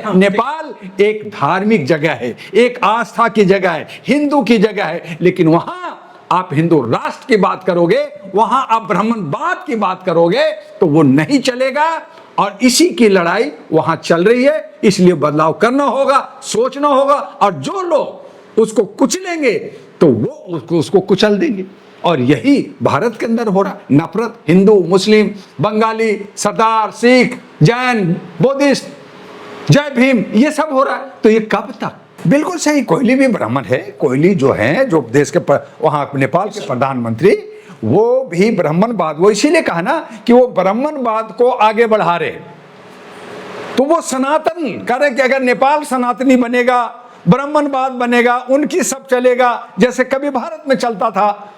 नेपाल एक धार्मिक जगह है, एक आस्था की जगह है, हिंदू की जगह है, लेकिन वहां आप हिंदू राष्ट्र की बात करोगे, वहां आप ब्राह्मणवाद की बात करोगे तो वो नहीं चलेगा। और इसी की लड़ाई वहां चल रही है, इसलिए बदलाव करना होगा, सोचना होगा, और जो लोग उसको कुचलेंगे तो वो उसको कुचल देंगे। और यही भारत के अंदर हो रहा, नफरत, हिंदू, मुस्लिम, बंगाली, सरदार, सिख, जैन, बुद्धिस्ट, जय भीम, ये सब हो रहा है। तो ये कब तक? बिल्कुल सही, कोहली भी ब्राह्मण है। कोहली जो है, जो देश के वहां नेपाल के प्रधानमंत्री, वो भी ब्राह्मणवाद, वो इसीलिए कहा ना कि वो ब्राह्मणवाद को आगे बढ़ा रहे। तो वो सनातन करे कि अगर नेपाल सनातनी बनेगा, ब्राह्मणवाद बनेगा, उनकी सब चलेगा जैसे कभी भारत में चलता था।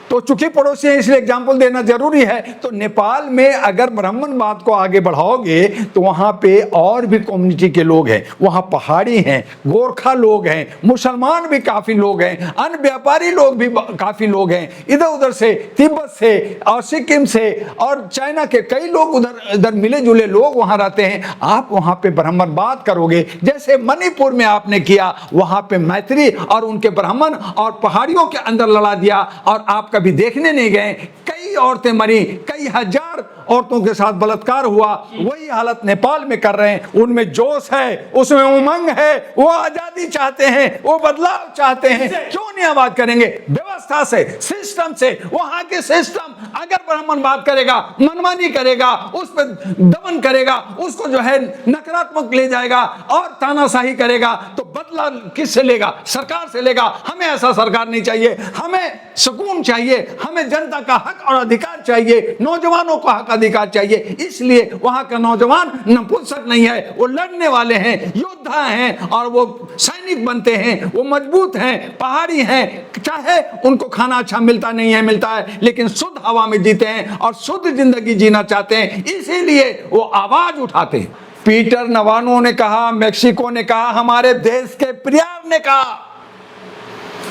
तो चूंकि पड़ोसी है इसलिए एग्जाम्पल देना जरूरी है। तो नेपाल में अगर ब्राह्मणवाद को आगे बढ़ाओगे तो वहां पे और भी कम्युनिटी के लोग हैं, वहां पहाड़ी हैं, गोरखा लोग हैं, मुसलमान भी काफी लोग हैं, अन्य व्यापारी लोग भी काफी लोग हैं, इधर उधर से, तिब्बत से और सिक्किम से और चाइना के कई लोग उधर मिले जुले लोग वहां रहते हैं। आप वहां पे ब्राह्मणवाद करोगे जैसे मणिपुर में आपने किया, वहां पे मैत्री और उनके ब्राह्मण और पहाड़ियों के अंदर लड़ा दिया, और आप कभी देखने नहीं गए, कई औरतें मरी, कई हजार औरतों के साथ बलात्कार हुआ। वही हालत नेपाल में कर रहे हैं। उनमें जोश है, उसमें उमंग है, वो आजादी चाहते हैं, वो बदलाव चाहते हैं। क्यों नहीं आवाज करेंगे? व्यवस्था से, सिस्टम से। वहां के सिस्टम अगर ब्राह्मणवाद करेगा, मनमानी करेगा, उस पर दमन करेगा, उसको जो है नकारात्मक ले जाएगा और तानाशाही करेगा, तो बदला किससे लेगा? सरकार से लेगा। हमें ऐसा सरकार नहीं चाहिए, हमें सुकून चाहिए, हमें जनता का हक और अधिकार चाहिए, नौजवानों का हक अधिकार चाहिए। इसलिए वहां का नौजवान नपुंसक नहीं है, वो लड़ने वाले हैं, योद्धा हैं, और वो सैनिक बनते हैं, वो मजबूत हैं, पहाड़ी हैं, चाहे उनको खाना अच्छा मिलता नहीं है, मिलता है, लेकिन शुद्ध हवा में जीते हैं और शुद्ध जिंदगी जीना चाहते हैं, इसीलिए वो आवाज उठाते हैं। पीटर नवानो ने कहा, मेक्सिको ने कहा, हमारे देश के प्रियर ने कहा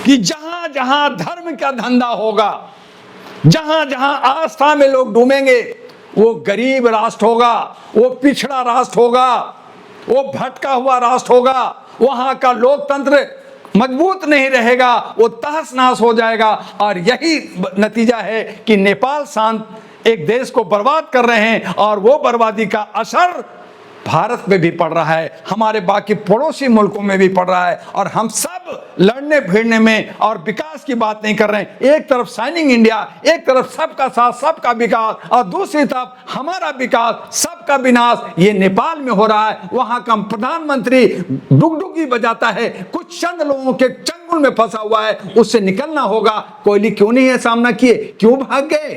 कि जहां जहां धर्म का धंधा होगा, जहां जहां आस्था में लोग डूबेंगे, वो गरीब राष्ट्र होगा, वो पिछड़ा राष्ट्र होगा, वो भटका हुआ राष्ट्र होगा, वहां का लोकतंत्र मजबूत नहीं रहेगा, वो तहस नहस हो जाएगा। और यही नतीजा है कि नेपाल शांत एक देश को बर्बाद कर रहे हैं, और वो बर्बादी का असर भारत में भी पड़ रहा है, हमारे बाकी पड़ोसी मुल्कों में भी पड़ रहा है। और हम सब लड़ने भिड़ने में और विकास की बात नहीं कर रहे हैं। एक तरफ शाइनिंग इंडिया, एक तरफ सबका साथ सबका विकास, और दूसरी तरफ हमारा विकास सबका विनाश, ये नेपाल में हो रहा है। वहां का प्रधानमंत्री डुगडुगी बजाता है, कुछ चंद लोगों के चंगुल में फंसा हुआ है, उससे निकलना होगा। कोहली क्यों नहीं है सामना किए, क्यों भाग गए?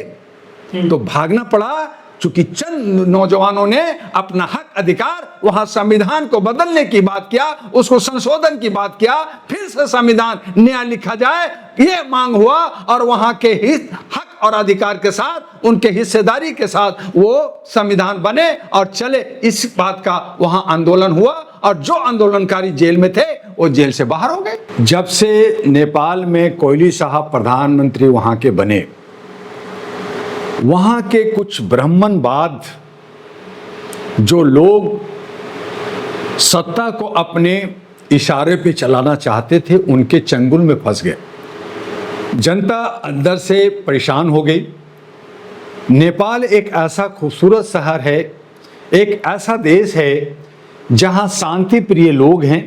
तो भागना पड़ा चूंकि चंद नौजवानों ने अपना हक अधिकार, वहां संविधान को बदलने की बात किया, उसको संशोधन की बात किया, फिर से संविधान नया लिखा जाए, ये मांग हुआ, और वहां के हित, हक और अधिकार के साथ, उनके हिस्सेदारी के साथ वो संविधान बने और चले। इस बात का वहां आंदोलन हुआ, और जो आंदोलनकारी जेल में थे वो जेल से बाहर हो गए। जब से नेपाल में कोहली साहब प्रधानमंत्री वहां के बने, वहां के कुछ ब्राह्मणवाद जो लोग सत्ता को अपने इशारे पे चलाना चाहते थे, उनके चंगुल में फंस गए। जनता अंदर से परेशान हो गई। नेपाल एक ऐसा खूबसूरत शहर है, एक ऐसा देश है जहां शांति प्रिय लोग हैं।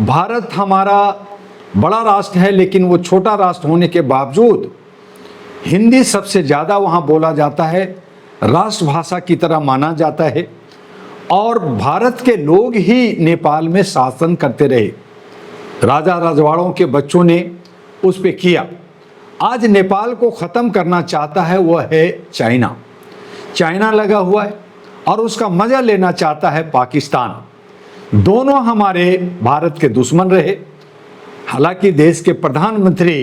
भारत हमारा बड़ा राष्ट्र है, लेकिन वो छोटा राष्ट्र होने के बावजूद हिंदी सबसे ज़्यादा वहाँ बोला जाता है, राष्ट्रभाषा की तरह माना जाता है, और भारत के लोग ही नेपाल में शासन करते रहे। राजा रजवाड़ों के बच्चों ने उस पे किया। आज नेपाल को ख़त्म करना चाहता है वह है चाइना। चाइना लगा हुआ है और उसका मज़ा लेना चाहता है पाकिस्तान। दोनों हमारे भारत के दुश्मन रहे। हालांकि देश के प्रधानमंत्री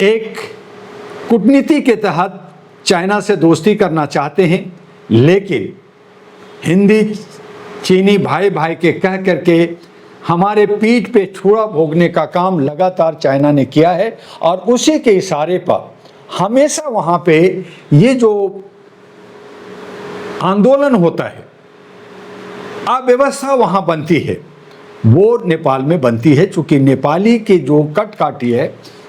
एक कूटनीति के तहत चाइना से दोस्ती करना चाहते हैं, लेकिन हिंदी चीनी भाई भाई के कह करके हमारे पीठ पे छुरा भोगने का काम लगातार चाइना ने किया है। और उसी के इशारे पर हमेशा वहाँ पे ये जो आंदोलन होता है, अव्यवस्था वहाँ बनती है, वो नेपाल में बनती है, चूंकि नेपाली की जो कटकाठी है,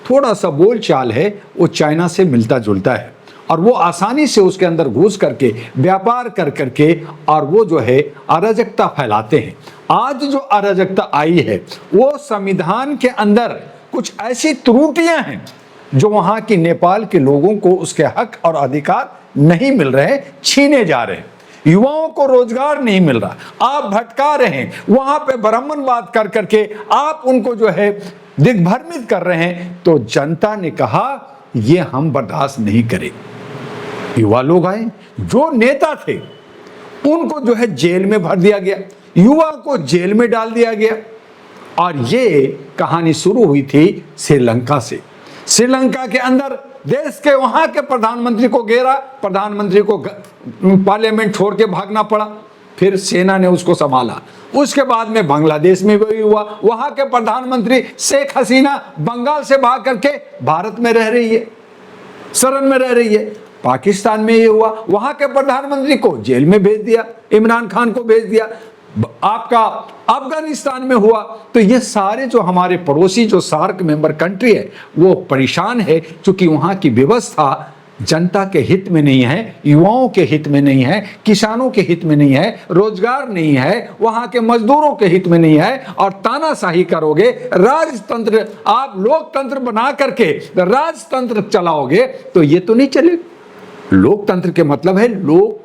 थोड़ा सा बोल चाल है, वो चाइना से मिलता जुलता है और वो आसानी से उसके अंदर घुस करके व्यापार कर करके और वो जो है अराजकता फैलाते हैं। आज जो अराजकता आई है वो संविधान के अंदर कुछ ऐसी त्रुटियां हैं जो वहाँ की नेपाल के लोगों को उसके हक और अधिकार नहीं मिल रहे, छीने जा रहे हैं। युवाओं को रोजगार नहीं मिल रहा, आप भटका रहे हैं, वहां पे ब्राह्मणवाद कर करके आप उनको जो है दिग्भ्रमित कर रहे हैं। तो जनता ने कहा ये हम बर्दाश्त नहीं करें। युवा लोग आए, जो नेता थे उनको जो है जेल में भर दिया गया, युवा को जेल में डाल दिया गया। और ये कहानी शुरू हुई थी श्रीलंका से। श्रीलंका के अंदर देश के वहां के प्रधानमंत्री को घेरा, प्रधानमंत्री को पार्लियामेंट छोड़ के भागना पड़ा, फिर सेना ने उसको संभाला। उसके बाद में बांग्लादेश में भी हुआ, वहां के प्रधानमंत्री शेख हसीना बंगाल से भाग करके भारत में रह रही है, शरण में रह रही है। पाकिस्तान में ये हुआ, वहां के प्रधानमंत्री को जेल में भेज दिया, इमरान खान को भेज दिया। आपका अफगानिस्तान में हुआ। तो ये सारे जो हमारे पड़ोसी जो सार्क मेंबर कंट्री है वो परेशान है, क्योंकि वहां की व्यवस्था जनता के हित में नहीं है, युवाओं के हित में नहीं है, किसानों के हित में नहीं है, रोजगार नहीं है, वहां के मजदूरों के हित में नहीं है। और तानाशाही करोगे, राजतंत्र, आप लोकतंत्र बना करके राजतंत्र चलाओगे तो ये तो नहीं चलेगा। लोकतंत्र के मतलब है लोग,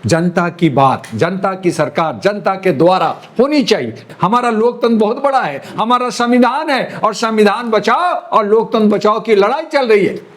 जनता की बात, जनता की सरकार, जनता के द्वारा होनी चाहिए। हमारा लोकतंत्र बहुत बड़ा है, हमारा संविधान है और संविधान बचाओ और लोकतंत्र बचाओ की लड़ाई चल रही है।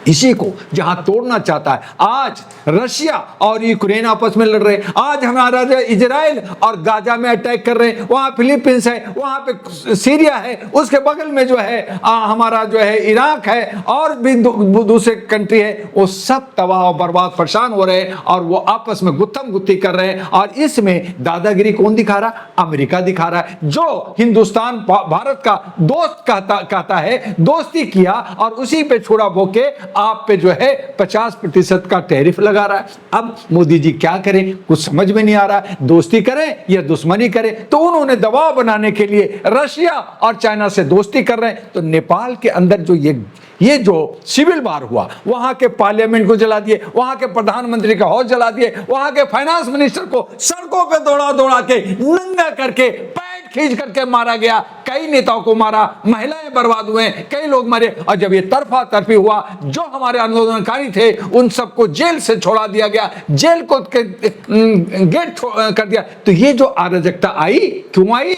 इसी को जहां तोड़ना चाहता है। आज रशिया और यूक्रेन आपस में लड़ रहे हैं, आज हमारा जो इजराइल और गाजा में अटैक कर रहे हैं, वहां फिलीपींस है, वहां पे सीरिया है, उसके बगल में जो है हमारा जो है इराक है और भी दूसरे कंट्री है। वो सब तबाह और बर्बाद परेशान हो रहे हैं और वो आपस में गुत्थम गुत्थी कर रहे हैं। और इसमें दादागिरी कौन दिखा रहा? अमेरिका दिखा रहा है, जो हिंदुस्तान भारत का दोस्त कहता है, दोस्ती किया और उसी पे छोड़ा भोके आप पे जो है 50% का टैरिफ लगा रहा है। अब मोदी जी क्या करें, कुछ समझ में नहीं आ रहा, दोस्ती करें या दुश्मनी करें। तो उन्होंने दबाव बनाने के लिए रशिया और चाइना से दोस्ती कर रहे हैं। तो नेपाल के अंदर जो ये जो सिविल वार हुआ, वहां के पार्लियामेंट को जला दिए, वहां के प्रधानमंत्री का हाउस जला दिए, वहां के फाइनेंस मिनिस्टर को सड़कों पे दौड़ा दौड़ा के नंगा करके पैर खींच करके मारा गया, कई नेताओं को मारा, महिलाएं बर्बाद हुए, कई लोग मरे। और जब ये तरफा तरफी हुआ, जो हमारे आंदोलनकारी थे उन सबको जेल से छोड़ा दिया गया, जेल को गेट कर दिया। तो ये जो अराजकता आई, क्यों आई?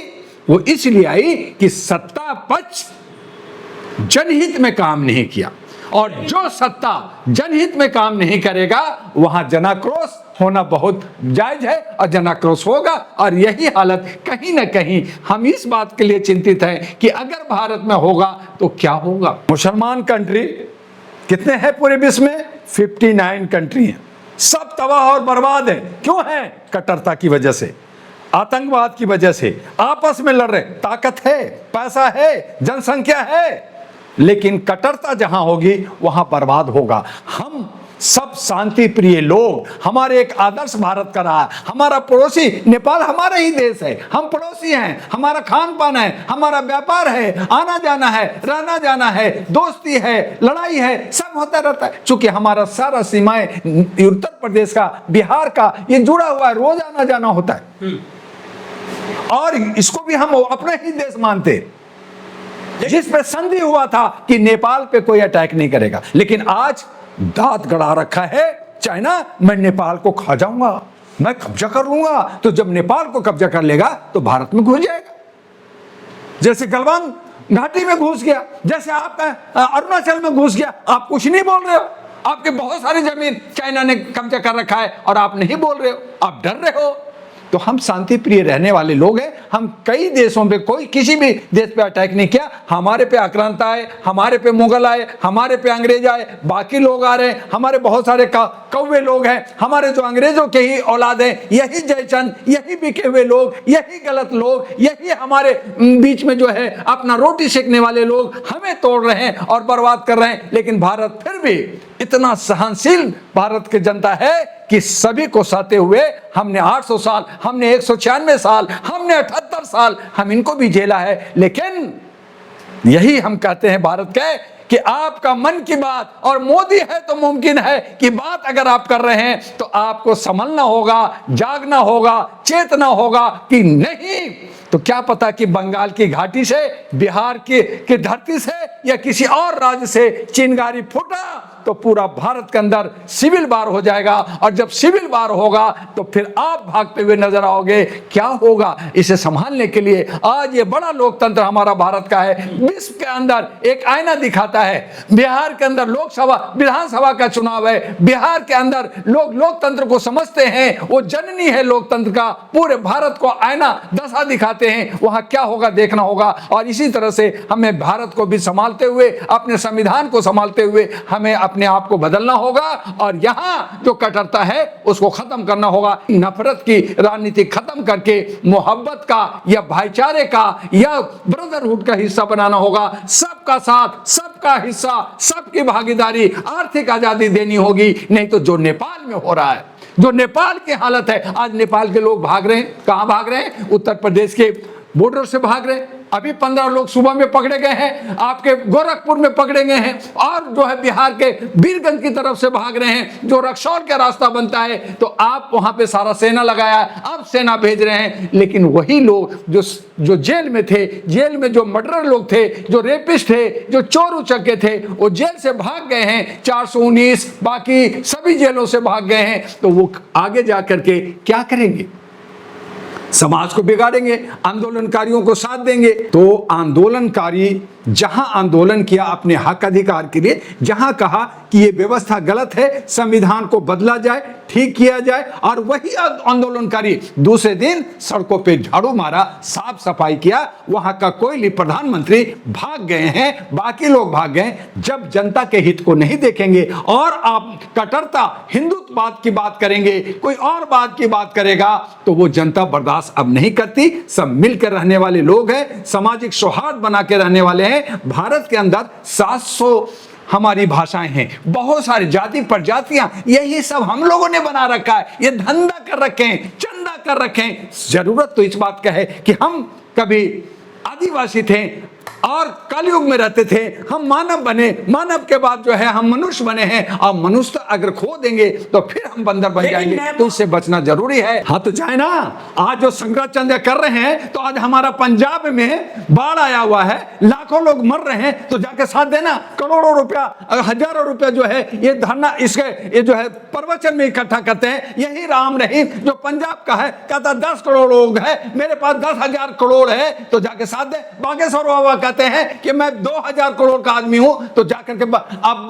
वो इसलिए आई कि सत्ता पक्ष जनहित में काम नहीं किया, और जो सत्ता जनहित में काम नहीं करेगा वहां जनाक्रोश होना बहुत जायज है और जनाक्रोश होगा। और यही हालत कहीं ना कहीं हम इस बात के लिए चिंतित हैं कि अगर भारत में होगा तो क्या होगा। मुसलमान कंट्री कितने हैं पूरे विश्व में? 59 कंट्री हैं, सब तबाह और बर्बाद है। क्यों है? कट्टरता की वजह से, आतंकवाद की वजह से आपस में लड़ रहे। ताकत है, पैसा है, जनसंख्या है, लेकिन कट्टरता जहां होगी वहां बर्बाद होगा। हम सब शांति प्रिय लोग, हमारे एक आदर्श भारत का रहा, हमारा पड़ोसी नेपाल हमारा ही देश है, हम पड़ोसी हैं, हमारा खान पान है, हमारा व्यापार है, आना जाना है, रहना जाना है, दोस्ती है, लड़ाई है, सब होता रहता है। चूंकि हमारा सारा सीमाएं उत्तर प्रदेश का, बिहार का ये जुड़ा हुआ है, रोज आना जाना होता है और इसको भी हम अपने ही देश मानते हैं, जिस पे संधि हुआ था कि नेपाल पे कोई अटैक नहीं करेगा। लेकिन आज दांत गड़ा रखा है चाइना, मैं नेपाल को खा जाऊंगा, मैं कब्जा कर लूंगा। तो जब नेपाल को कब्जा कर लेगा तो भारत में घुस जाएगा, जैसे गलवान घाटी में घुस गया, जैसे आपका अरुणाचल में घुस गया। आप कुछ नहीं बोल रहे हो, आपके बहुत सारी जमीन चाइना ने कब्जा कर रखा है और आप नहीं बोल रहे हो, आप डर रहे हो। तो हम शांति प्रिय रहने वाले लोग हैं, हम कई देशों पे, कोई किसी भी देश पे अटैक नहीं किया। हमारे पे आक्रांता आए, हमारे पे मुगल आए, हमारे पे अंग्रेज आए, बाकी लोग आ रहे हैं, हमारे बहुत सारे कौवे लोग हैं, हमारे जो अंग्रेजों के ही औलाद हैं, यही जयचंद, यही बिके हुए लोग, यही गलत लोग, यही हमारे बीच में जो है अपना रोटी सेकने वाले लोग हमें तोड़ रहे हैं और बर्बाद कर रहे हैं। लेकिन भारत फिर भी इतना सहनशील भारत की जनता है कि सभी को सहते हुए हमने 800 साल, हमने 196 साल, हमने 78 साल, हम इनको भी झेला है। लेकिन यही हम कहते हैं भारत के कि आपका मन की बात और मोदी है तो मुमकिन है कि बात अगर आप कर रहे हैं तो आपको संभलना होगा, जागना होगा, चेतना होगा कि नहीं तो क्या पता कि बंगाल की घाटी से, बिहार की धरती से या किसी और राज्य से चिंगारी फूटा तो पूरा भारत के अंदर सिविल वार हो जाएगा। और जब सिविल वार होगा तो फिर आप भागते हुए नजर आओगे। क्या होगा इसे संभालने के लिए आज ये बड़ा लोकतंत्र हमारा भारत का है, विश्व के अंदर एक आईना दिखाता है। बिहार के अंदर लोकसभा विधानसभा का चुनाव है, बिहार के अंदर लोग लोकतंत्र को समझते हैं, वो जननी है लोकतंत्र का, पूरे भारत को आईना दशा दिखाते हैं। वहां क्या होगा देखना होगा। और इसी तरह से हमें भारत को भी संभालते हुए, अपने संविधान को संभालते हुए हमें अपने आप को बदलना होगा। और यहां जो कट्टरता है उसको खत्म करना होगा। नफरत की राजनीति खत्म करके मोहब्बत का या भाईचारे का या ब्रदरहुड का हिस्सा बनाना होगा। सबका साथ, सबका हिस्सा, सबकी भागीदारी, आर्थिक आजादी देनी होगी। नहीं तो जो नेपाल में हो रहा है, जो नेपाल की हालत है, आज नेपाल के लोग भाग रहे हैं। कहां भाग रहे हैं? उत्तर प्रदेश के बॉर्डर से भाग रहे हैं। अभी 15 लोग सुबह में पकड़े गए हैं, आपके गोरखपुर में पकड़े गए हैं, और जो है बिहार के बीरगंज की तरफ से भाग रहे हैं, जो रक्सौल का रास्ता बनता है। तो आप वहां पे सारा सेना लगाया, अब सेना भेज रहे हैं। लेकिन वही लोग जो जेल में थे, जेल में जो मर्डरर लोग थे, जो रेपिस्ट थे, जो चोर उचक्के थे, वो जेल से भाग गए हैं। 419 बाकी सभी जेलों से भाग गए हैं। तो वो आगे जाकर के क्या करेंगे? समाज को बिगाड़ेंगे, आंदोलनकारियों को साथ देंगे। तो आंदोलनकारी जहां आंदोलन किया अपने हक अधिकार के लिए, जहां कहा कि ये व्यवस्था गलत है, संविधान को बदला जाए, ठीक किया जाए, और वही आंदोलनकारी दूसरे दिन सड़कों पे झाड़ू मारा, साफ सफाई किया, वहां का कोई प्रधानमंत्री भाग गए हैं, बाकी लोग भाग गए। जब जनता के हित को नहीं देखेंगे और आप कट्टरता हिंदुत्ववाद की बात करेंगे, कोई और बात की बात करेगा, तो वो जनता बर्दाश्त अब नहीं करती। सब मिलकर रहने वाले लोग हैं, सामाजिक सौहार्द बना के रहने वाले हैं। भारत के अंदर 700 हमारी भाषाएं हैं, बहुत सारी जाति प्रजातियां, यही सब हम लोगों ने बना रखा है। ये धंधा कर रखे हैं, चंदा कर रखे हैं। जरूरत तो इस बात का है कि हम कभी आदिवासी थे और कलयुग में रहते थे, हम मानव बने, मानव के बाद जो है हम मनुष्य बने हैं। और मनुष्य अगर खो देंगे तो फिर हम बंदर बन जाएंगे। तो इससे बचना जरूरी है। हाँ तो जाए ना, आज जो शंकराचार्य कर रहे हैं, तो आज हमारा पंजाब में बाढ़ आया हुआ है, लाखों लोग मर रहे हैं, तो जाके साथ देना। करोड़ों रुपया, हजारों रुपया जो है ये धरना, इसके ये जो है प्रवचन में इकट्ठा करते हैं। यही राम रहीम जो पंजाब का है, कहता 10 करोड़ लोग है, मेरे पास 10,000 करोड़ है, तो जाके साथ दे। बागेश्वर बाबा कहते हैं कि मैं 2000 करोड़ का आदमी हूं, तो जाकर के अब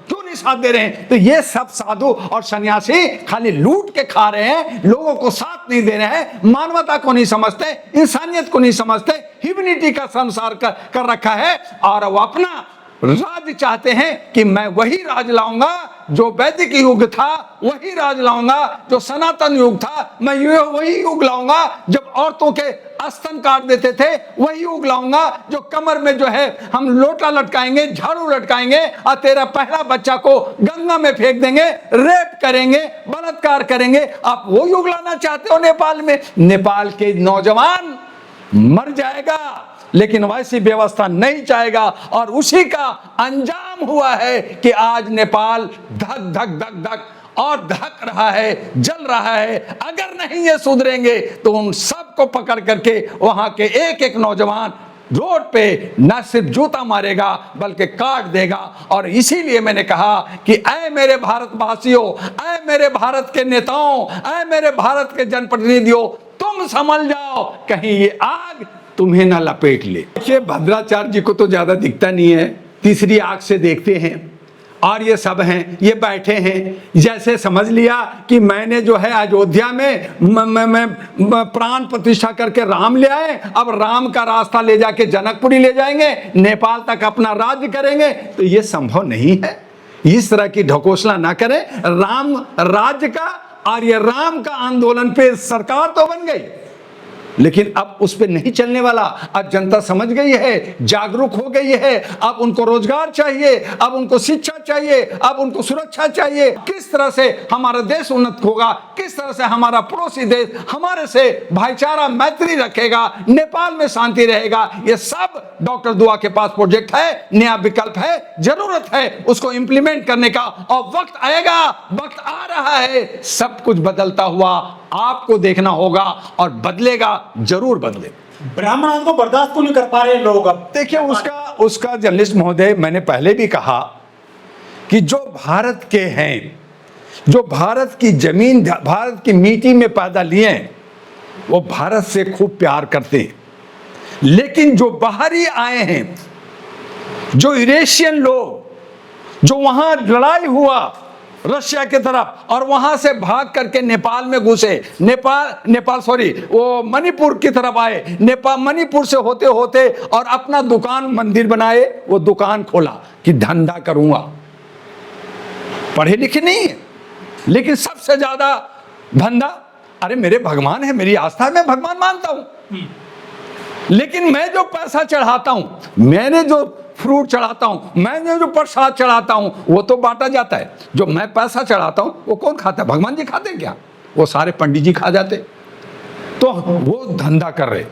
क्यों नहीं साथ दे रहे हैं? तो ये सब साधु और सन्यासी खाली लूट के खा रहे हैं, लोगों को साथ नहीं दे रहे हैं, मानवता को नहीं समझते, इंसानियत को नहीं समझते, ह्यूमैनिटी का संसार कर रखा है। और वो अपना राज चाहते हैं कि मैं वही राज लाऊंगा जो वैदिक युग था, वही राज लाऊंगा जो सनातन युग था, मैं वही युग लाऊंगा जब औरतों के स्तन काट देते थे, वही युग लाऊंगा जो कमर में जो है हम लोटा लटकाएंगे, झाड़ू लटकाएंगे, और तेरा पहला बच्चा को गंगा में फेंक देंगे, रेप करेंगे, बलात्कार करेंगे। आप वो युग लाना चाहते हो नेपाल में? नेपाल के नौजवान मर जाएगा, लेकिन वैसी व्यवस्था नहीं चाहेगा। और उसी का अंजाम हुआ है कि आज नेपाल धक धक धक धक और धक रहा है, जल रहा है। अगर नहीं ये सुधरेंगे तो उन सबको पकड़ करके वहां के एक एक नौजवान रोड पे न सिर्फ जूता मारेगा बल्कि काट देगा। और इसीलिए मैंने कहा कि ऐ मेरे भारतवासियों, ऐ मेरे भारत के नेताओं, ऐ मेरे भारत के जनप्रतिनिधियों, तुम संभल जाओ, कहीं ये आग तुम्हें ना लपेट ले। ये भद्राचार्य जी को तो ज्यादा दिखता नहीं है, तीसरी आंख से देखते हैं। और ये सब हैं, ये बैठे हैं, जैसे समझ लिया कि मैंने जो है अयोध्या में प्राण प्रतिष्ठा करके राम ले आए, अब राम का रास्ता ले जाके जनकपुरी ले जाएंगे, नेपाल तक अपना राज्य करेंगे। तो ये संभव नहीं है। इस तरह की ढकोसला ना करें। राम राज्य का और ये राम का आंदोलन पे सरकार तो बन गई, लेकिन अब उस पे नहीं चलने वाला। अब जनता समझ गई है, जागरूक हो गई है। अब उनको रोजगार चाहिए, अब उनको शिक्षा चाहिए, अब उनको सुरक्षा चाहिए। किस तरह से हमारा देश उन्नत होगा, किस तरह से हमारा पड़ोसी देश हमारे से भाईचारा मैत्री रखेगा, नेपाल में शांति रहेगा, ये सब डॉक्टर दुआ के पास प्रोजेक्ट है, नया विकल्प है, जरूरत है उसको इंप्लीमेंट करने का। और वक्त आएगा, वक्त आ रहा है, सब कुछ बदलता हुआ आपको देखना होगा और बदलेगा, जरूर बदले। ब्राह्मण को बर्दाश्त क्यों नहीं कर पा रहे लोग? अब देखिए उसका जर्नलिस्ट महोदय, मैंने पहले भी कहा कि जो भारत के हैं, जो भारत की जमीन, भारत की मिट्टी में पैदा लिए हैं, वो भारत से खूब प्यार करते हैं। लेकिन जो बाहरी आए हैं, जो यूरेशियन लोग, जो वहां लड़ाई हुआ रशिया की तरफ और वहां से भाग करके नेपाल में घुसे, वो मणिपुर की तरफ आए, मणिपुर से होते होते और अपना दुकान मंदिर बनाए, वो दुकान खोला कि धंधा करूंगा। पढ़े लिखे नहीं है, लेकिन सबसे ज्यादा धंधा, अरे मेरे भगवान है, मेरी आस्था, मैं भगवान मानता हूं, लेकिन मैं जो पैसा चढ़ाता हूं, मैंने जो फ्रूट चढ़ाता हूं, मैंने जो प्रसाद चढ़ाता हूं, वो तो बांटा जाता है। जो मैं पैसा चढ़ाता हूं वो कौन खाता है? भगवान जी खाते क्या? वो सारे पंडित जी खा जाते। तो वो धंधा कर रहे।